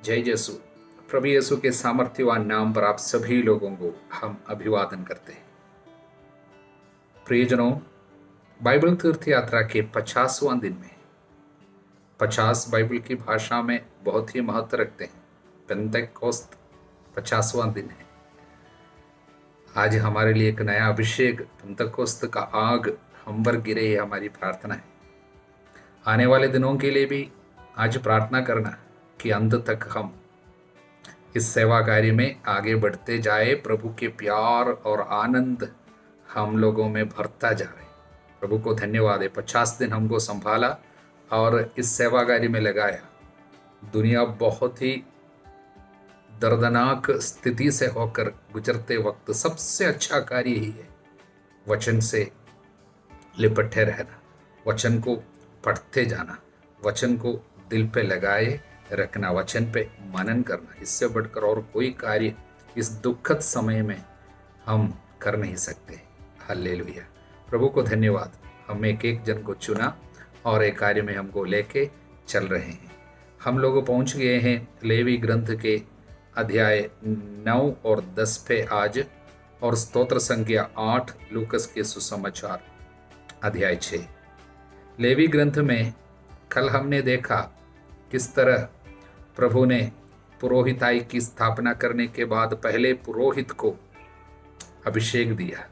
जय यीशु। प्रभु यीशु के सामर्थ्यवान नाम पर आप सभी लोगों को हम अभिवादन करते हैं। प्रियजनों, बाइबल तीर्थ यात्रा के 50वां दिन में 50 बाइबल की भाषा में बहुत ही महत्व रखते हैं। पेंतेकोस्त 50वां दिन है। आज हमारे लिए एक नया अभिषेक, पेंतेकोस्त का आग हम पर गिरे, ये हमारी प्रार्थना है। आने वाले दिनों के लिए भी आज प्रार्थना करना कि अंत तक हम इस सेवा कार्य में आगे बढ़ते जाए। प्रभु के प्यार और आनंद हम लोगों में भरता जाए। प्रभु को धन्यवाद है, 50 दिन हमको संभाला और इस सेवा कार्य में लगाया। दुनिया बहुत ही दर्दनाक स्थिति से होकर गुजरते वक्त सबसे अच्छा कार्य ही है वचन से लिपटे रहना, वचन को पढ़ते जाना, वचन को दिल पे लगाए रखना, वचन पे मनन करना। इससे बढ़कर और कोई कार्य इस दुखद समय में हम कर नहीं सकते। हालेलुया। प्रभु को धन्यवाद, हम एक जन को चुना और एक कार्य में हमको लेके चल रहे हैं। हम लोग पहुंच गए हैं लेवी ग्रंथ के अध्याय 9 और 10 पे आज, और स्तोत्र संख्या 8 लूकस के सुसमाचार अध्याय 6। लेवी ग्रंथ में कल हमने देखा किस तरह प्रभु ने पुरोहिताई की स्थापना करने के बाद पहले पुरोहित को अभिषेक दिया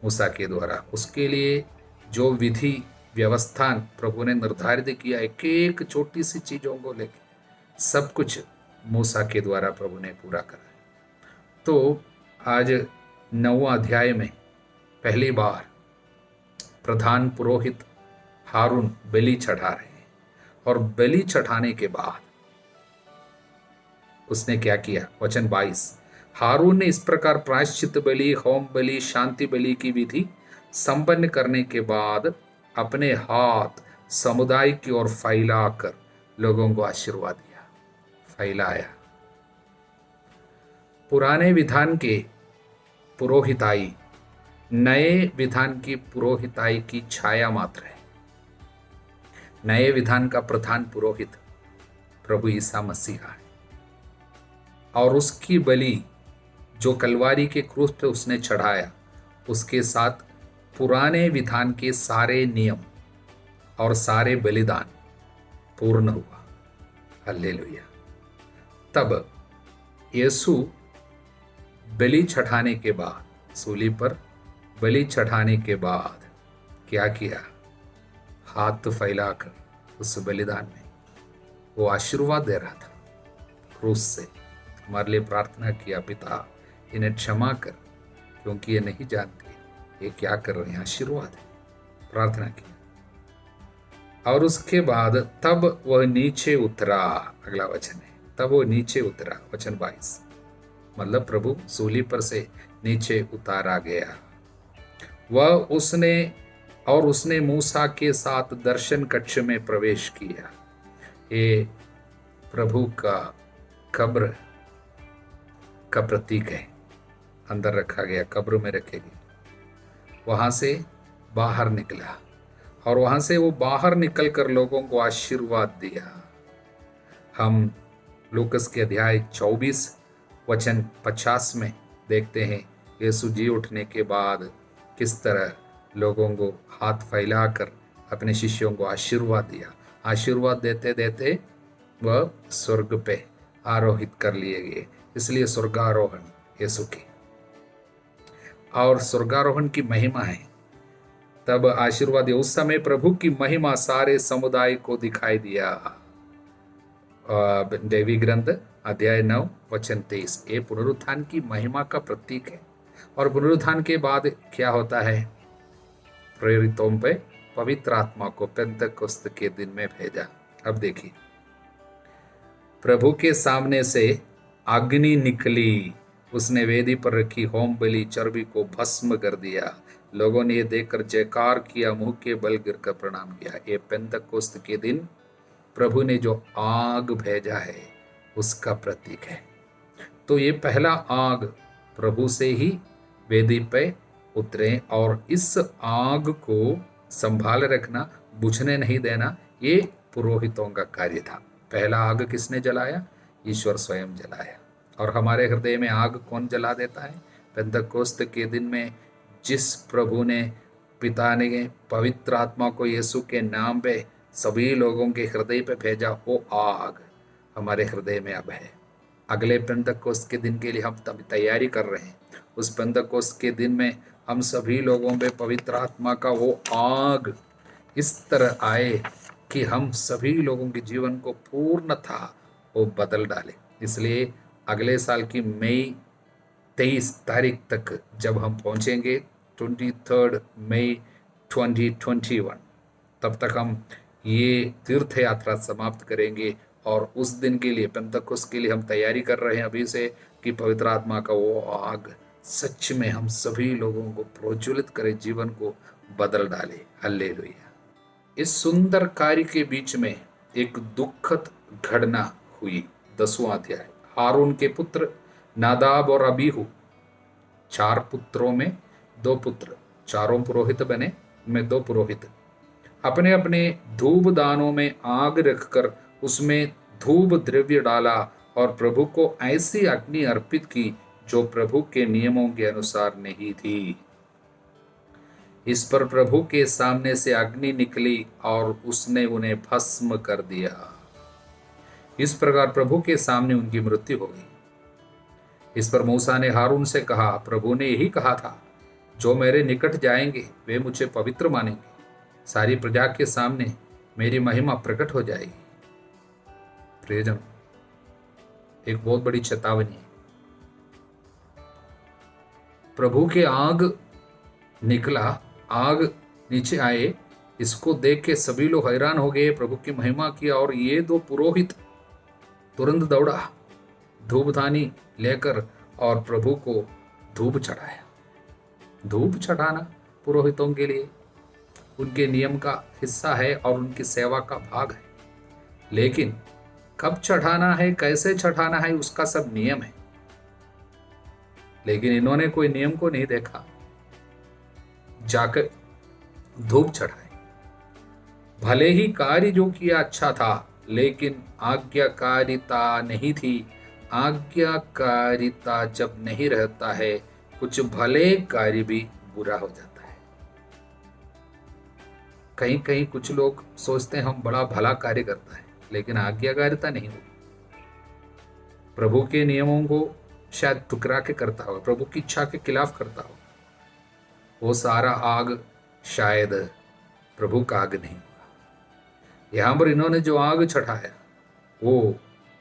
मूसा के द्वारा। उसके लिए जो विधि व्यवस्था प्रभु ने निर्धारित किया, एक एक छोटी सी चीजों को लेकर सब कुछ मूसा के द्वारा प्रभु ने पूरा करा। तो आज 9वां अध्याय में पहली बार प्रधान पुरोहित हारून बलि चढ़ा रहे हैं, और बलि चढ़ाने के बाद उसने क्या किया? वचन 22, हारून ने इस प्रकार प्रायश्चित बलि, होम बलि, शांति बलि की विधि संपन्न करने के बाद अपने हाथ समुदाय की ओर फैलाकर लोगों को आशीर्वाद दिया। फैलाया। पुराने विधान के पुरोहिताई नए विधान की पुरोहिताई की छाया मात्र है। नए विधान का प्रधान पुरोहित प्रभु ईसा मसीहा है, और उसकी बलि जो कलवारी के क्रूस पे उसने चढ़ाया, उसके साथ पुराने विधान के सारे नियम और सारे बलिदान पूर्ण हुआ। हालेलुया। तब यीशु बलि चढ़ाने के बाद, सूली पर बलि चढ़ाने के बाद क्या किया? हाथ फैलाकर उस बलिदान में वो आशीर्वाद दे रहा था क्रूस से। हमारे लिए प्रार्थना किया, पिता इन्हें क्षमा कर, क्योंकि ये नहीं जानते ये क्या कर रहे हैं। आशीर्वाद है, प्रार्थना किया। और उसके बाद तब वह नीचे उतरा। अगला वचन है, तब वो नीचे उतरा। वचन 22, मतलब प्रभु सूली पर से नीचे उतारा गया। उसने मूसा के साथ दर्शन कक्ष में प्रवेश किया। ये प्रभु का कब्र का प्रतीक है, अंदर रखा गया, कब्र में रखेगी। वहां से बाहर निकला, और वहां से वो बाहर निकलकर लोगों को आशीर्वाद दिया। हम लूकस के अध्याय 24 वचन 50 में देखते हैं यीशु जी उठने के बाद किस तरह लोगों को हाथ फैलाकर अपने शिष्यों को आशीर्वाद दिया। आशीर्वाद देते देते वह स्वर्ग पे आरोहित कर लिए गए। इसलिए स्वर्गारोहण यीशु की, और स्वर्गारोहण की महिमा है। तब आशीर्वाद, उस समय प्रभु की महिमा सारे समुदाय को दिखाई दिया। लेवी ग्रंथ अध्याय 9 वचन 23। ये पुनरुत्थान की महिमा का प्रतीक है। और पुनरुत्थान के बाद क्या होता है? प्रेरितों पे पवित्र आत्मा को पेंतेकोस्त के दिन में भेजा। अब देखिए, प्रभु के सामने से अग्नि निकली, उसने वेदी पर रखी होम बलि चर्बी को भस्म कर दिया। लोगों ने ये देखकर जयकार किया, मुंह के बल गिरकर प्रणाम किया। ये पेंतेकोस्त के दिन प्रभु ने जो आग भेजा है उसका प्रतीक है। तो ये पहला आग प्रभु से ही वेदी पे उतरे, और इस आग को संभाल रखना, बुझने नहीं देना, ये पुरोहितों का कार्य था। पहला आग किसने जलाया? ईश्वर स्वयं जलाया। और हमारे हृदय में आग कौन जला देता है? पेंतकोस्त के दिन में जिस प्रभु ने, पिता ने पवित्र आत्मा को यीशु के नाम पे सभी लोगों के हृदय पे भेजा, वो आग हमारे हृदय में अब है। अगले पेंतकोस्त के दिन के लिए हम तब तैयारी कर रहे हैं। उस पेंतकोस्त के दिन में हम सभी लोगों पे पवित्र आत्मा का वो आग इस तरह आए कि हम सभी लोगों के जीवन को पूर्णतः वो बदल डाले। इसलिए अगले साल की मई 23 तारीख तक जब हम पहुंचेंगे, 23 मई 2021, तब तक हम ये तीर्थ यात्रा समाप्त करेंगे। और उस दिन के लिए, पेंतकोस्त के लिए हम तैयारी कर रहे हैं अभी से कि पवित्र आत्मा का वो आग सच में हम सभी लोगों को प्रज्वलित करे, जीवन को बदल डाले। हालेलुया। इस सुंदर कार्य के बीच में एक दुखद घटना हुई। 10वां अध्याय। हारून के पुत्र नादाब और अबीहू, 4 पुत्रों में 2 पुत्र, चारों पुरोहित बने, में 2 पुरोहित, अपने अपने धूप दानों में आग रखकर उसमें धूप द्रव्य डाला और प्रभु को ऐसी अग्नि अर्पित की जो प्रभु के नियमों के अनुसार नहीं थी। इस पर प्रभु के सामने से अग्नि निकली और उसने उन्हें भस्म कर दिया। इस प्रकार प्रभु के सामने उनकी मृत्यु हो गई। इस पर मूसा ने हारून से कहा, प्रभु ने यही कहा था, जो मेरे निकट जाएंगे वे मुझे पवित्र मानेंगे, सारी प्रजा के सामने मेरी महिमा प्रकट हो जाएगी। प्रियजन, एक बहुत बड़ी चेतावनी है। प्रभु के आग निकला, आग नीचे आए, इसको देख के सभी लोग हैरान हो गए, प्रभु की महिमा किया। और ये 2 पुरोहित तुरंत दौड़ा, धूपदानी लेकर और प्रभु को धूप चढ़ाया। धूप चढ़ाना पुरोहितों के लिए उनके नियम का हिस्सा है और उनकी सेवा का भाग है। लेकिन कब चढ़ाना है, कैसे चढ़ाना है, उसका सब नियम है। लेकिन इन्होंने कोई नियम को नहीं देखा, जाकर धूप चढ़ाए। भले ही कार्य जो किया अच्छा था, लेकिन आज्ञाकारिता नहीं थी। आज्ञाकारिता जब नहीं रहता है, कुछ भले कार्य भी बुरा हो जाता है। कहीं कहीं कुछ लोग सोचते हैं हम बड़ा भला कार्य करता है, लेकिन आज्ञाकारिता नहीं होगी। प्रभु के नियमों को शायद ठुकरा के करता हो, प्रभु की इच्छा के खिलाफ करता हो, वो सारा आग शायद प्रभु का आग नहीं होगा। यहां पर इन्होंने जो आग चढ़ाया वो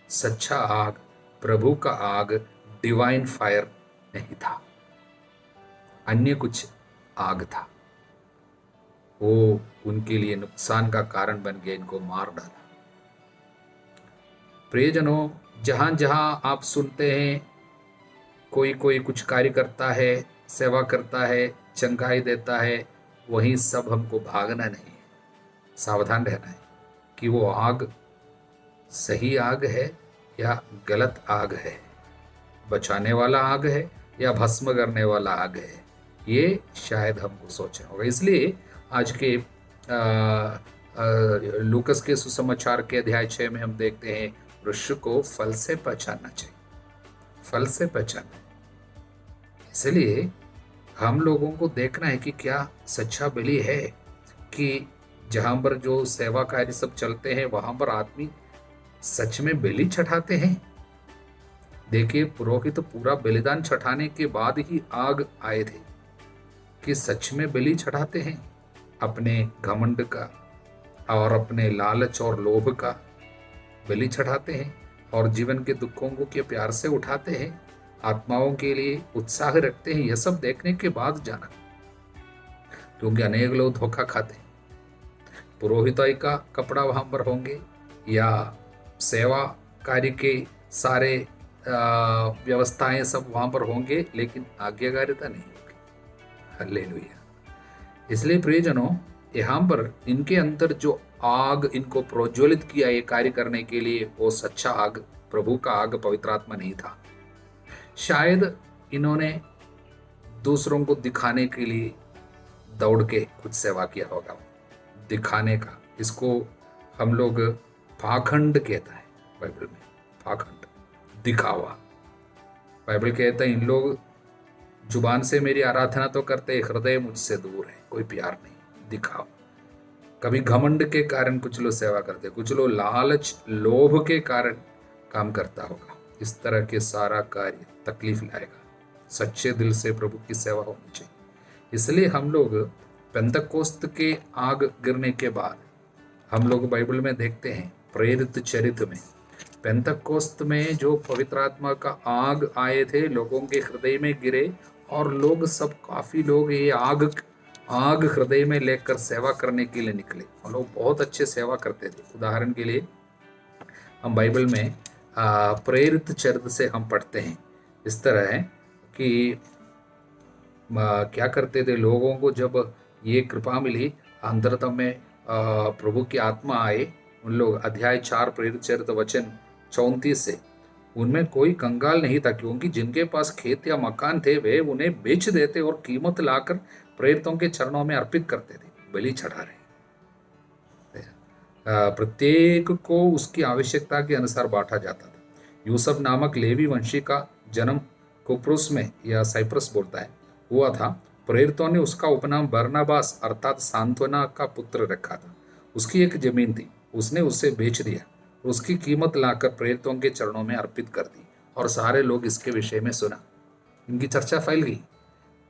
सच्चा आग, प्रभु का आग, डिवाइन फायर नहीं था, अन्य कुछ आग था। वो उनके लिए नुकसान का कारण बन गया, इनको मार डाला। प्रियजनों, जहां जहां आप सुनते हैं कोई कोई कुछ कार्य करता है, सेवा करता है, चंगाई देता है, वहीं सब हमको भागना नहीं है, सावधान रहना है कि वो आग सही आग है या गलत आग है, बचाने वाला आग है या भस्म करने वाला आग है। ये शायद हमको सोचना होगा। इसलिए आज के लूकस के सुसमाचार के अध्याय 6 में हम देखते हैं, वृक्ष को फल से पहचानना चाहिए, फल से पहचानना। इसलिए हम लोगों को देखना है कि क्या सच्चा बलि है, कि जहां पर जो सेवा कार्य सब चलते हैं वहां पर आदमी सच में बलि चढ़ाते हैं। देखिए, पुरोहित तो पूरा बलिदान चढ़ाने के बाद ही आग आए थे कि सच में बलि चढ़ाते हैं, अपने घमंड का और अपने लालच और लोभ का बलि चढ़ाते हैं, और जीवन के दुखों को के प्यार से उठाते हैं, आत्माओं के लिए उत्साह रखते हैं। यह सब देखने के बाद जाना, क्योंकि अनेक लोग धोखा खाते हैं। पुरोहिताई का कपड़ा वहां पर होंगे या सेवा कार्य के सारे व्यवस्थाएं सब वहां पर होंगे, लेकिन आज्ञाकारिता नहीं होगी। हालेलुया। इसलिए प्रियजनों, यहाँ पर इनके अंदर जो आग इनको प्रज्वलित किया ये कार्य करने के लिए, वो सच्चा आग, प्रभु का आग, पवित्र आत्मा नहीं था। शायद इन्होंने दूसरों को दिखाने के लिए दौड़ के कुछ सेवा किया होगा, दिखाने का। इसको हम लोग पाखंड कहता है बाइबल में, पाखंड। दिखावा। बाइबल कहता है इन लोग जुबान से मेरी आराधना तो करते, हृदय मुझसे दूर है, कोई प्यार नहीं, दिखावा। कभी घमंड के कारण कुछ लोग सेवा करते, कुछ लोग लालच लोभ के कारण काम करता होगा। इस तरह के सारा कार्य तकलीफ लाएगा। सच्चे दिल से प्रभु की सेवा होनी चाहिए। इसलिए हम लोग पेंतकोस्त के आग गिरने के बाद हम लोग बाइबल में देखते हैं प्रेरित चरित्र में, पेंतकोस्त में जो पवित्र आत्मा का आग आए थे, लोगों के हृदय में गिरे और लोग सब, काफी लोग ये आग हृदय में लेकर सेवा करने के लिए निकले और लोग बहुत अच्छे सेवा करते थे। उदाहरण के लिए हम बाइबल में प्रेरित चरित्र से हम पढ़ते हैं, इस तरह है कि क्या करते थे, लोगों को जब ये कृपा मिली अंतरतः में प्रभु की आत्मा आए, उन लोग अध्याय 4 प्रेरित चरित्र वचन 34 से, उनमें कोई कंगाल नहीं था, क्योंकि जिनके पास खेत या मकान थे वे उन्हें बेच देते और कीमत लाकर प्रेरितों के चरणों में अर्पित करते थे, बलि चढ़ा रहे। प्रत्येक को उसकी आवश्यकता के अनुसार बांटा जाता था। यूसुफ नामक लेवी वंशी का जन्म कुप्रुस में या साइप्रस बोलता है हुआ था। प्रेरितों ने उसका उपनाम बरनबास अर्थात सांत्वना का पुत्र रखा था। उसकी एक जमीन थी, उसने उसे बेच दिया, उसकी कीमत लाकर प्रेरितों के चरणों में अर्पित कर दी और सारे लोग इसके विषय में सुना, इनकी चर्चा फैल गई।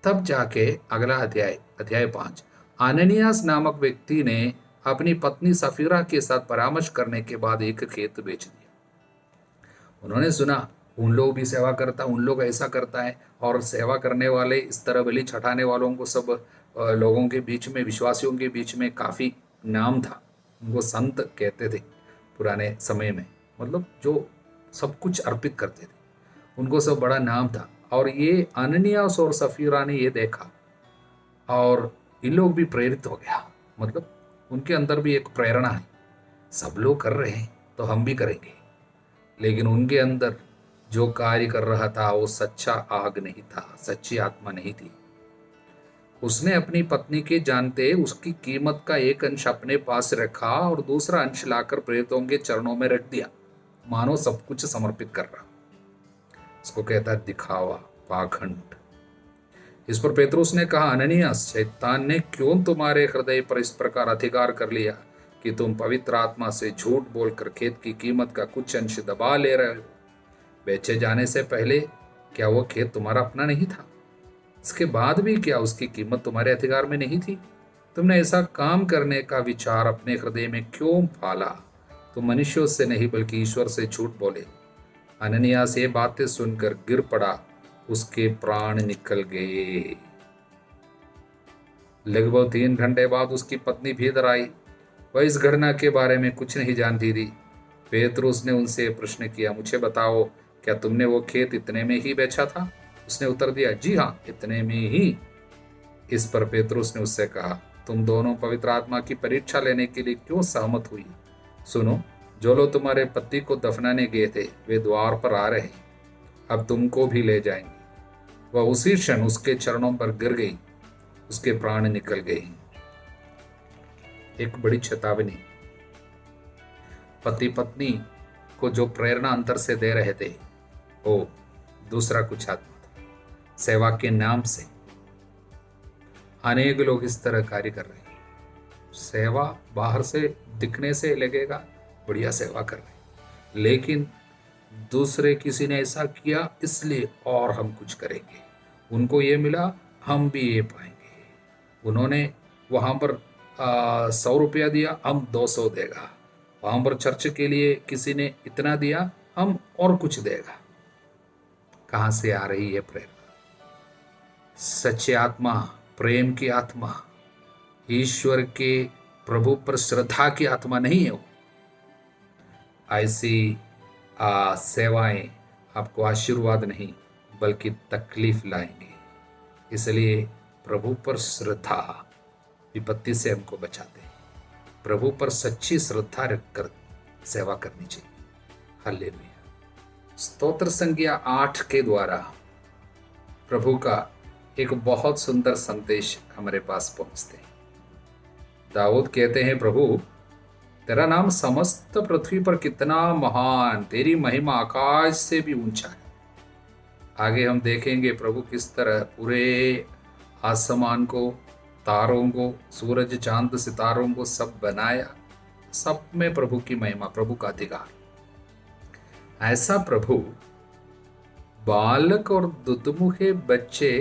तब जाके अगला अध्याय 5, आननियास नामक व्यक्ति ने अपनी पत्नी सफीरा के साथ परामर्श करने के बाद एक खेत बेच दिया। उन्होंने सुना उन लोग भी सेवा करता, उन लोग ऐसा करता है, और सेवा करने वाले इस तरह बलि चढ़ाने वालों को सब लोगों के बीच में, विश्वासियों के बीच में काफ़ी नाम था। उनको संत कहते थे पुराने समय में, मतलब जो सब कुछ अर्पित करते थे, उनको सब बड़ा नाम था। और ये अननियास और सफीरा ने ये देखा और इन लोग भी प्रेरित हो गया, मतलब उनके अंदर भी एक प्रेरणा है, सब लोग कर रहे हैं तो हम भी करेंगे। लेकिन उनके अंदर जो कार्य कर रहा था वो सच्चा आग नहीं था, सच्ची आत्मा नहीं थी। उसने अपनी पत्नी के जानते उसकी कीमत का एक अंश अपने पास रखा और दूसरा अंश लाकर प्रेरितों के चरणों में रख दिया, मानो सब कुछ समर्पित कर रहा। इसको कहता है दिखावा, पाखंड। इस पर पेतरुस ने कहा, अननियास, शैतान ने क्यों तुम्हारे हृदय पर इस प्रकार अधिकार कर लिया कि तुम पवित्र आत्मा से झूठ बोलकर खेत की कीमत का कुछ अंश दबा ले रहे हो? बेचे जाने से पहले क्या वो खेत तुम्हारा अपना नहीं था? इसके बाद भी क्या उसकी कीमत तुम्हारे अधिकार में नहीं थी? तुमने ऐसा काम करने का विचार अपने हृदय में क्यों पाला? तुम मनुष्यों से नहीं बल्कि ईश्वर से झूठ बोले। अननियास ये बातें सुनकर गिर पड़ा, उसके प्राण निकल गए। लगभग 3 घंटे बाद उसकी पत्नी भीतर आई। वह इस घटना के बारे में कुछ नहीं जानती थी। पेतरुस ने उनसे प्रश्न किया, मुझे बताओ, क्या तुमने वो खेत इतने में ही बेचा था? उसने उत्तर दिया, जी हाँ, इतने में ही। इस पर पेतरुस ने उससे कहा, तुम दोनों पवित्र आत्मा की परीक्षा लेने के लिए क्यों सहमत हुई? सुनो, जो लोग तुम्हारे पति को दफनाने गए थे वे द्वार पर आ रहे हैं, अब तुमको भी ले जाएंगे। वह उसी क्षण उसके चरणों पर गिर गई, उसके प्राण निकल गए। एक बड़ी चेतावनी। पति पत्नी को जो प्रेरणा अंतर से दे रहे थे वो दूसरा कुछ आत्मा था। सेवा के नाम से अनेक लोग इस तरह कार्य कर रहे हैं। सेवा बाहर से दिखने से लगेगा बढ़िया सेवा कर रहे हैं, लेकिन दूसरे किसी ने ऐसा किया इसलिए और हम कुछ करेंगे, उनको ये मिला हम भी ये पाएंगे, उन्होंने वहाँ पर 100 रुपया दिया हम 200 देगा, वहाँ पर चर्च के लिए किसी ने इतना दिया हम और कुछ देगा। कहाँ से आ रही है प्रेरणा? सच्ची आत्मा, प्रेम की आत्मा, ईश्वर के प्रभु पर श्रद्धा की आत्मा नहीं है वो। ऐसी सेवाएं आपको आशीर्वाद नहीं बल्कि तकलीफ लाएंगे। इसलिए प्रभु पर श्रद्धा विपत्ति से हमको बचाते हैं। प्रभु पर सच्ची श्रद्धा रखकर सेवा करनी चाहिए। हालेलुया। स्तोत्र संज्ञा 8 के द्वारा प्रभु का एक बहुत सुंदर संदेश हमारे पास पहुंचते हैं। दाऊद कहते हैं, प्रभु तेरा नाम समस्त पृथ्वी पर कितना महान, तेरी महिमा आकाश से भी ऊंचा है। आगे हम देखेंगे प्रभु किस तरह पूरे आसमान को, तारों को, सूरज चांद सितारों को सब बनाया, सब में प्रभु की महिमा, प्रभु का अधिकार। ऐसा प्रभु, बालक और दुधमुखे बच्चे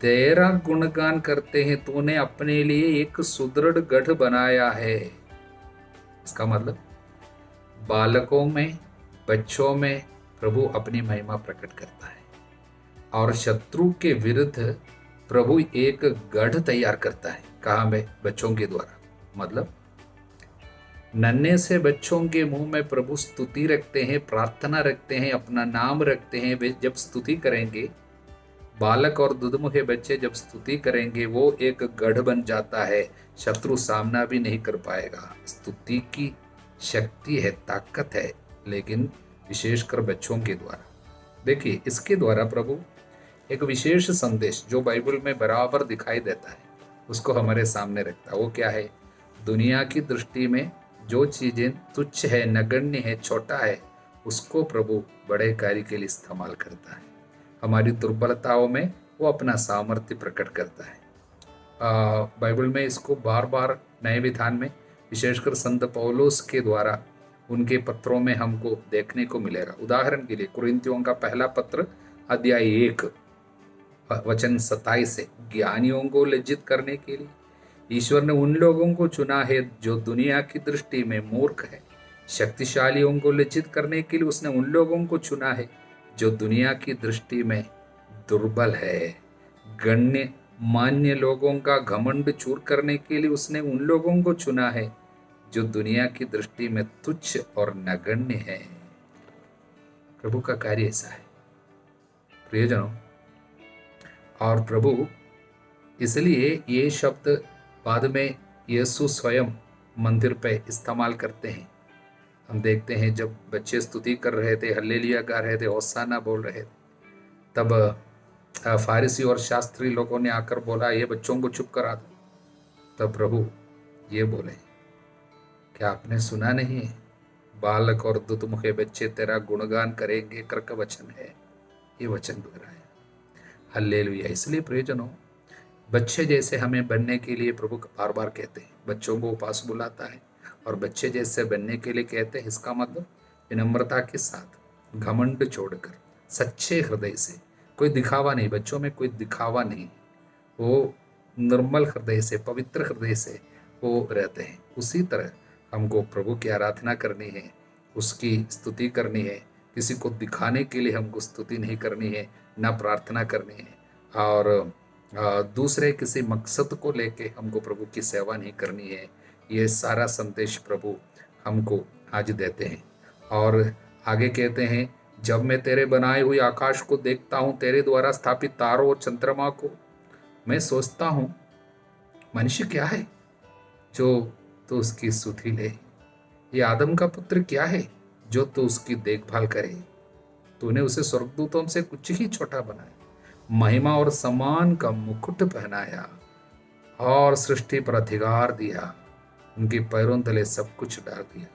तेरा गुणगान करते हैं। तूने अपने लिए एक सुदृढ़ गढ़ बनाया है। इसका मतलब बालकों में, बच्चों में प्रभु अपनी महिमा प्रकट करता है, और शत्रु के विरुद्ध प्रभु एक गढ़ तैयार करता है। कहाँ में? बच्चों के द्वारा। मतलब नन्हे से बच्चों के मुंह में प्रभु स्तुति रखते हैं, प्रार्थना रखते हैं, अपना नाम रखते हैं। वे जब स्तुति करेंगे, बालक और दुधमुखे बच्चे जब स्तुति करेंगे, वो एक गढ़ बन जाता है, शत्रु सामना भी नहीं कर पाएगा। स्तुति की शक्ति है, ताकत है, लेकिन विशेषकर बच्चों के द्वारा। देखिए, इसके द्वारा प्रभु एक विशेष संदेश जो बाइबल में बराबर दिखाई देता है, उसको हमारे सामने रखता है। वो क्या है? दुनिया की दृष्टि में जो चीजें तुच्छ है, नगण्य है, छोटा है, उसको प्रभु बड़े कार्य के लिए इस्तेमाल करता है। हमारी दुर्बलताओं में वो अपना सामर्थ्य प्रकट करता है। बाइबल में इसको बार बार नए विधान में, विशेषकर संत पौलुस के द्वारा उनके पत्रों में हमको देखने को मिलेगा। उदाहरण के लिए कुरिन्थियों का पहला पत्र अध्याय 1 वचन 27 से, ज्ञानियों को लज्जित करने के लिए ईश्वर ने उन लोगों को चुना है जो दुनिया की दृष्टि में मूर्ख है। शक्तिशालियों को लज्जित करने के लिए उसने उन लोगों को चुना है जो दुनिया की दृष्टि में दुर्बल है। गण्य मान्य लोगों का घमंड चूर करने के लिए उसने उन लोगों को चुना है जो दुनिया की दृष्टि में तुच्छ और नगण्य है। प्रभु का कार्य ऐसा है प्रियजनों। और प्रभु इसलिए ये शब्द बाद में यीशु स्वयं मंदिर पे इस्तेमाल करते हैं। हम देखते हैं जब बच्चे स्तुति कर रहे थे, हल्लेलुया गा रहे थे, होसाना बोल रहे थे, तब फारिसी और शास्त्री लोगों ने आकर बोला, ये बच्चों को चुप करा दो। तब प्रभु ये बोले, क्या आपने सुना नहीं? बालक और दुधमुखे बच्चे तेरा गुणगान करेंगे, कर्क वचन है, ये वचन दोहराया। हल्लेलुया। इसलिए प्रियजनों, बच्चे जैसे हमें बनने के लिए प्रभु बार बार कहते हैं, बच्चों को पास बुलाता है और बच्चे जैसे बनने के लिए कहते हैं। इसका मतलब विनम्रता के साथ, घमंड छोड़कर, सच्चे हृदय से, कोई दिखावा नहीं, बच्चों में कोई दिखावा नहीं, वो निर्मल हृदय से, पवित्र हृदय से वो रहते हैं। उसी तरह हमको प्रभु की आराधना करनी है, उसकी स्तुति करनी है। किसी को दिखाने के लिए हमको स्तुति नहीं करनी है, ना प्रार्थना करनी है, और दूसरे किसी मकसद को लेके हमको प्रभु की सेवा नहीं करनी है। ये सारा संदेश प्रभु हमको आज देते हैं। और आगे कहते हैं, जब मैं तेरे बनाए हुए आकाश को देखता हूँ, तेरे द्वारा स्थापित तारों और चंद्रमा को, मैं सोचता हूँ मनुष्य क्या है जो तो उसकी सुधि ले, ये आदम का पुत्र क्या है जो तो उसकी देखभाल करे। तूने उसे स्वर्गदूतों से कुछ ही छोटा बनाया, महिमा और सम्मान का मुकुट पहनाया और सृष्टि पर अधिकार दिया, उनके पैरों तले सब कुछ डाल दिया।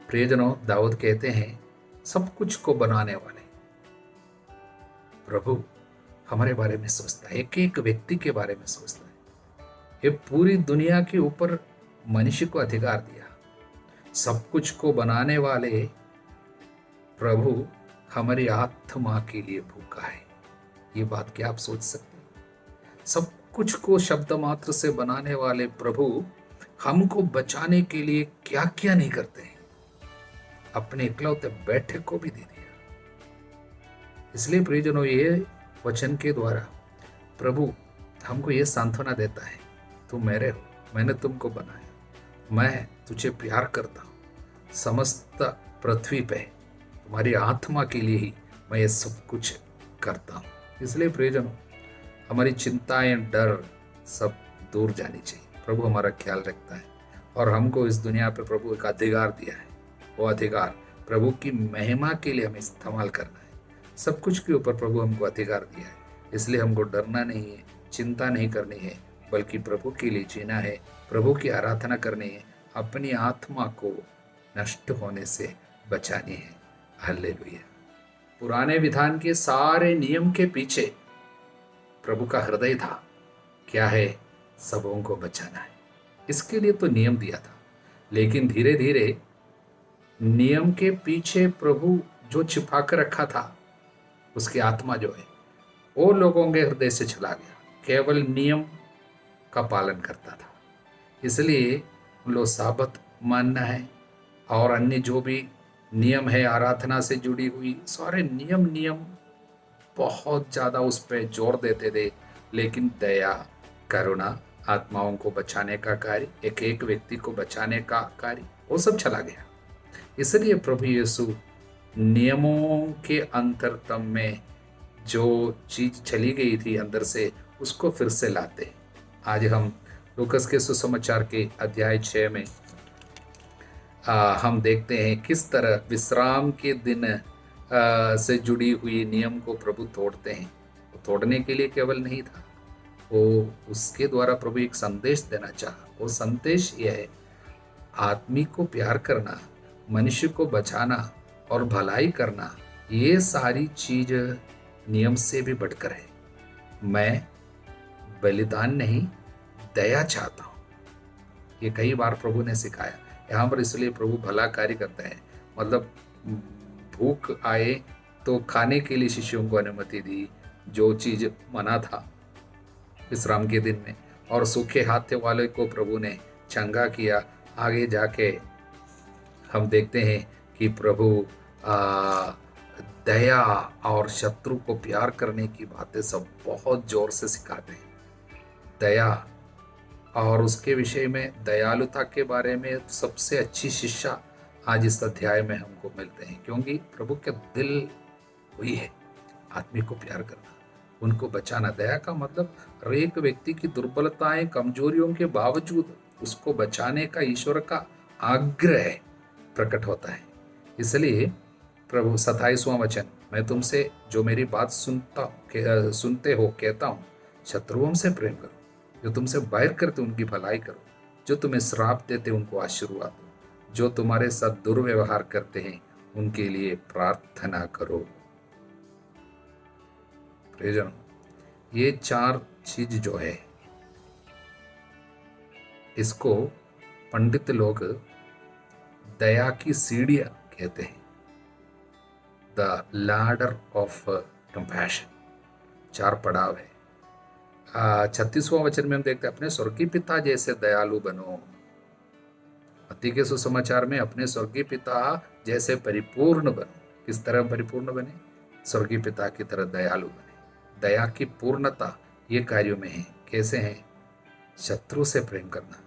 प्रियजनों, दाऊद कहते हैं, सब कुछ को बनाने वाले प्रभु हमारे बारे में सोचता है, एक एक व्यक्ति के बारे में सोचता है। ये पूरी दुनिया के ऊपर मनुष्य को अधिकार दिया। सब कुछ को बनाने वाले प्रभु हमारी आत्मा के लिए भूखा है। ये बात क्या आप सोच सकते हैं? सब कुछ को शब्द मात्र से बनाने वाले प्रभु हमको बचाने के लिए क्या क्या नहीं करते हैं, अपने इकलौते बेटे को भी दे दिया। इसलिए प्रियजनों, ये वचन के द्वारा प्रभु हमको ये सांत्वना देता है, तुम मेरे हो, मैंने तुमको बनाया, मैं तुझे प्यार करता हूँ। समस्त पृथ्वी पे तुम्हारी आत्मा के लिए ही मैं ये सब कुछ करता हूँ। इसलिए प्रियजनों, हमारी चिंताएं, डर सब दूर जानी चाहिए। प्रभु हमारा ख्याल रखता है और हमको इस दुनिया पे प्रभु एक अधिकार दिया है। वो अधिकार प्रभु की महिमा के लिए हमें इस्तेमाल करना है। सब कुछ के ऊपर प्रभु हमको अधिकार दिया है, इसलिए हमको डरना नहीं है, चिंता नहीं करनी है, बल्कि प्रभु के लिए जीना है, प्रभु की आराधना करनी है, अपनी आत्मा को नष्ट होने से बचानी है। हालेलुया। पुराने विधान के सारे नियम के पीछे प्रभु का हृदय था, क्या है? सबों को बचाना है। इसके लिए तो नियम दिया था, लेकिन धीरे धीरे नियम के पीछे प्रभु जो छिपा कर रखा था, उसकी आत्मा जो है वो लोगों के हृदय से चला गया, केवल नियम का पालन करता था। इसलिए उन लोग साबत मानना है और अन्य जो भी नियम है आराधना से जुड़ी हुई, सारे नियम बहुत ज़्यादा उस पर जोर देते थे, लेकिन दया, करुणा, आत्माओं को बचाने का कार्य, एक एक व्यक्ति को बचाने का कार्य, वो सब चला गया। इसलिए प्रभु यीशु नियमों के अंतरतम में जो चीज चली गई थी अंदर से, उसको फिर से लाते। आज हम लूकस के सुसमाचार के अध्याय 6 में हम देखते हैं किस तरह विश्राम के दिन से जुड़ी हुई नियम को प्रभु तोड़ते हैं। वो तोड़ने के लिए केवल नहीं था, वो उसके द्वारा प्रभु एक संदेश देना चाहा। वो संदेश यह है, आदमी को प्यार करना, मनुष्य को बचाना और भलाई करना, ये सारी चीज नियम से भी बढ़कर है। मैं बलिदान नहीं, दया चाहता हूँ। ये कई बार प्रभु ने सिखाया यहाँ पर। इसलिए प्रभु भला कार्य करते हैं। मतलब भूख आए तो खाने के लिए शिष्यों को अनुमति दी, जो चीज मना था विश्राम के दिन में, और सूखे हाथ वाले को प्रभु ने चंगा किया। आगे जाके हम देखते हैं कि प्रभु दया और शत्रु को प्यार करने की बातें सब बहुत जोर से सिखाते हैं। दया और उसके विषय में, दयालुता के बारे में सबसे अच्छी शिक्षा आज इस अध्याय में हमको मिलते हैं, क्योंकि प्रभु के दिल वही है, आदमी को प्यार करना, उनको बचाना। दया का मतलब हर एक व्यक्ति की दुर्बलताएं, कमजोरियों के बावजूद उसको बचाने का ईश्वर का आग्रह प्रकट होता है। इसलिए प्रभु 27वां वचन, मैं तुमसे जो मेरी बात सुनते हो कहता हूँ, शत्रुओं से प्रेम करो, जो तुमसे बैर करते उनकी भलाई करो, जो तुम्हें श्राप देते उनको आशीर्वाद दो, जो तुम्हारे साथ दुर्व्यवहार करते हैं उनके लिए प्रार्थना करो। प्रियजन, ये 4 चीज जो है, इसको पंडित लोग दया की सीढ़ियां कहते हैं, द लैडर ऑफ कंपैशन। 4 पड़ाव है। 36वां वचन में हम देखते हैं, अपने स्वर्गीय पिता जैसे दयालु बनो। मत्ती के सुसमाचार में अपने स्वर्गीय पिता जैसे परिपूर्ण बनो। किस तरह परिपूर्ण बने? स्वर्गीय पिता की तरह दयालु बने। दया की पूर्णता ये कार्यों में है। कैसे है? शत्रु से प्रेम करना,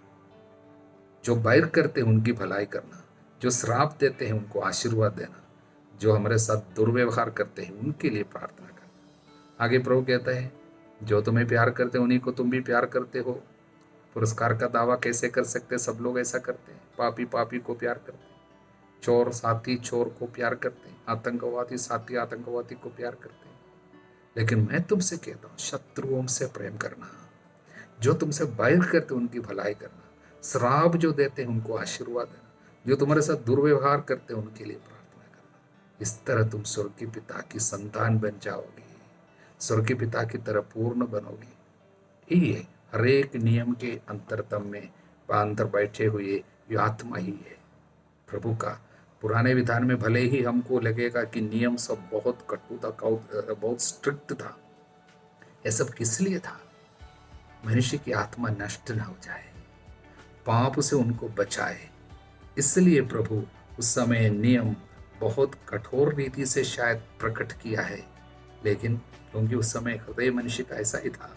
जो बैर करते हैं उनकी भलाई करना, जो श्राप देते हैं उनको आशीर्वाद देना, जो हमारे साथ दुर्व्यवहार करते हैं उनके लिए प्रार्थना करना। आगे प्रभु कहता है, जो तुम्हें प्यार करते हैं उन्हीं को तुम भी प्यार करते हो। पुरस्कार का दावा कैसे कर सकते? सब लोग ऐसा करते हैं। पापी पापी को प्यार करते हैं, चोर साथी चोर को प्यार करते हैं, आतंकवादी साथी आतंकवादी को प्यार करते हैं। लेकिन मैं तुमसे कहता हूँ, शत्रुओं से प्रेम करना, जो तुमसे बैर करते उनकी भलाई करना, श्राप जो देते हैं उनको आशीर्वाद देना, जो तुम्हारे साथ दुर्व्यवहार करते हैं उनके लिए प्रार्थना करना। इस तरह तुम स्वर्गीय पिता की संतान बन जाओगे, स्वर्गीय पिता की तरह पूर्ण बनोगे। यही है हर एक नियम के अंतरतम में अंदर बैठे हुए ये आत्मा ही है प्रभु का। पुराने विधान में भले ही हमको लगेगा कि नियम सब बहुत कटु था, बहुत स्ट्रिक्ट था, यह सब किस लिए था? मनुष्य की आत्मा नष्ट न हो जाए, पाप से उनको बचाए। इसलिए प्रभु उस समय नियम बहुत कठोर रीति से शायद प्रकट किया है, लेकिन क्योंकि उस समय हृदय मनुष्य का ऐसा ही था,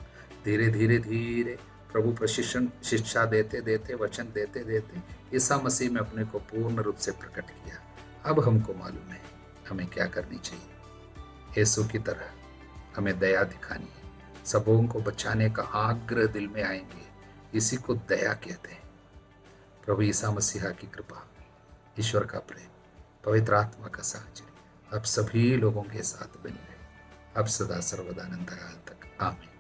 धीरे धीरे धीरे प्रभु प्रशिक्षण शिक्षा देते देते, वचन देते देते ईसा मसीह में अपने को पूर्ण रूप से प्रकट किया। अब हमको मालूम है हमें क्या करनी चाहिए। यीशु की तरह हमें दया दिखानी है, सबों को बचाने का आग्रह दिल में आएंगे, इसी को दया कहते हैं। प्रभु ईसा मसीहा की कृपा, ईश्वर का प्रेम, पवित्र आत्मा का साहचर्य अब सभी लोगों के साथ बनी रहे, अब सदा सर्वदा अनंत काल तक। आमीन।